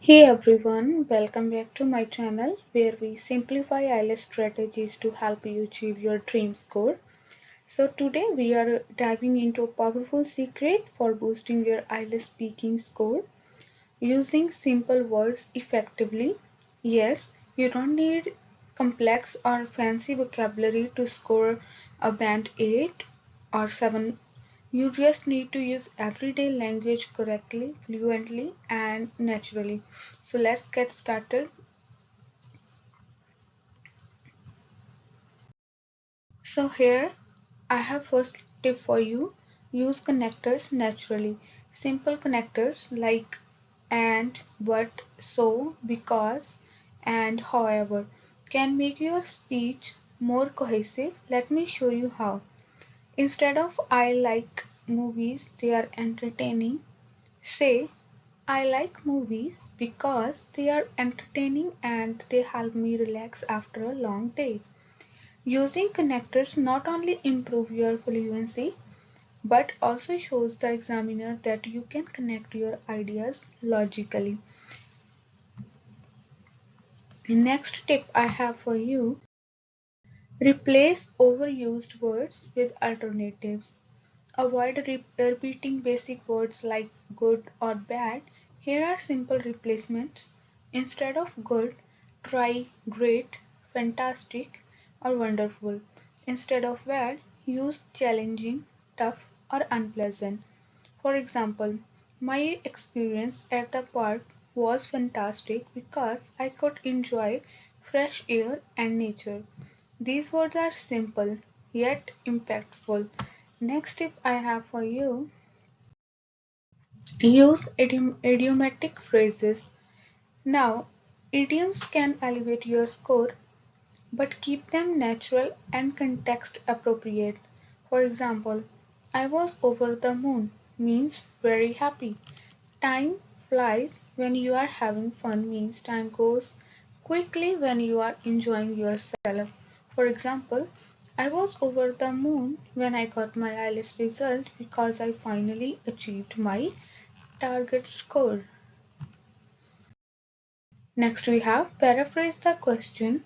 Hey everyone, welcome back to my channel where we simplify IELTS strategies to help you achieve your dream score. So today we are diving into a powerful secret for boosting your IELTS speaking score using simple words effectively. Yes, you don't need complex or fancy vocabulary to score a band 8 or 7. You just need to use everyday language correctly, fluently, and naturally. So let's get started. So here I have first tip for you. Use connectors naturally. Simple connectors like and, but, so, because, and however can make your speech more cohesive. Let me show you how. Instead of I like movies, they are entertaining. Say I like movies because they are entertaining and they help me relax after a long day. Using connectors not only improve your fluency but also shows the examiner that you can connect your ideas logically. Next tip I have for you, replace overused words with alternatives. Avoid repeating basic words like good or bad. Here are simple replacements. Instead of good, try great, fantastic, or wonderful. Instead of bad, use challenging, tough, or unpleasant. For example, my experience at the park was fantastic because I could enjoy fresh air and nature. These words are simple yet impactful. Next tip I have for you, use idiomatic phrases. Now, idioms can elevate your score, but keep them natural and context appropriate. For example, I was over the moon means very happy. Time flies when you are having fun means time goes quickly when you are enjoying yourself. For example, I was over the moon when I got my IELTS result because I finally achieved my target score. Next we have paraphrase the question.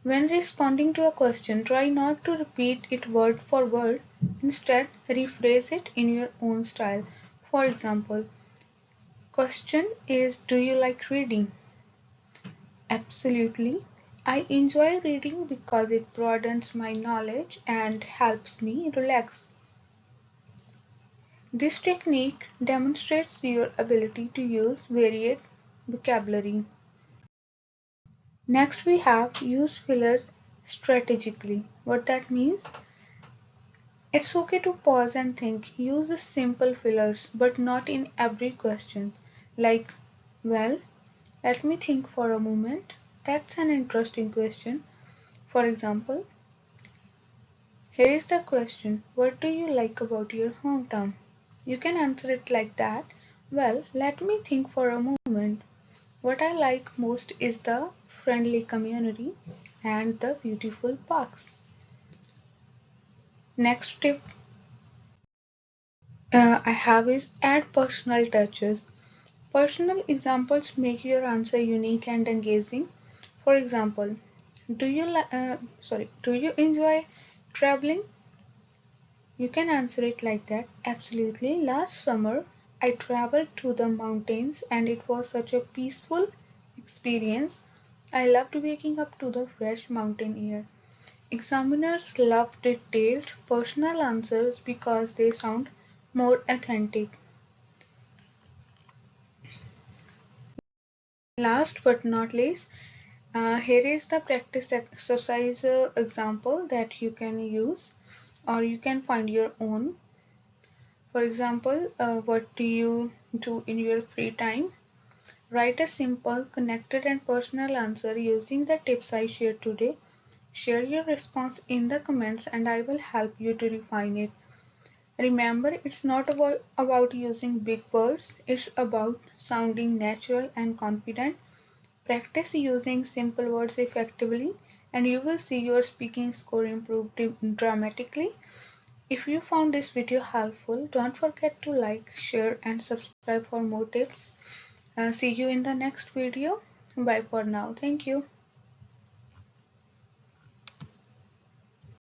When responding to a question, try not to repeat it word for word. Instead, rephrase it in your own style. For example, question is, do you like reading? Absolutely. I enjoy reading because it broadens my knowledge and helps me relax. This technique demonstrates your ability to use varied vocabulary. Next we have use fillers strategically. What that means? It's okay to pause and think. Use the simple fillers, but not in every question. Like, well, let me think for a moment. That's an interesting question. For example, here is the question, what do you like about your hometown? You can answer it like that. Well, let me think for a moment. What I like most is the friendly community and the beautiful parks. Next tip I have is add personal touches. Personal examples make your answer unique and engaging. For example, do you enjoy traveling? You can answer it like that. Absolutely. Last summer, I traveled to the mountains and it was such a peaceful experience. I loved waking up to the fresh mountain air. Examiners love detailed, personal answers because they sound more authentic. Last but not least, here is the practice exercise example that you can use or you can find your own. For example, what do you do in your free time? Write a simple, connected and personal answer using the tips I shared today. Share your response in the comments and I will help you to refine it. Remember, it's not about using big words, it's about sounding natural and confident. Practice using simple words effectively and you will see your speaking score improve dramatically. If you found this video helpful, don't forget to like, share and subscribe for more tips. See you in the next video. Bye for now. Thank you.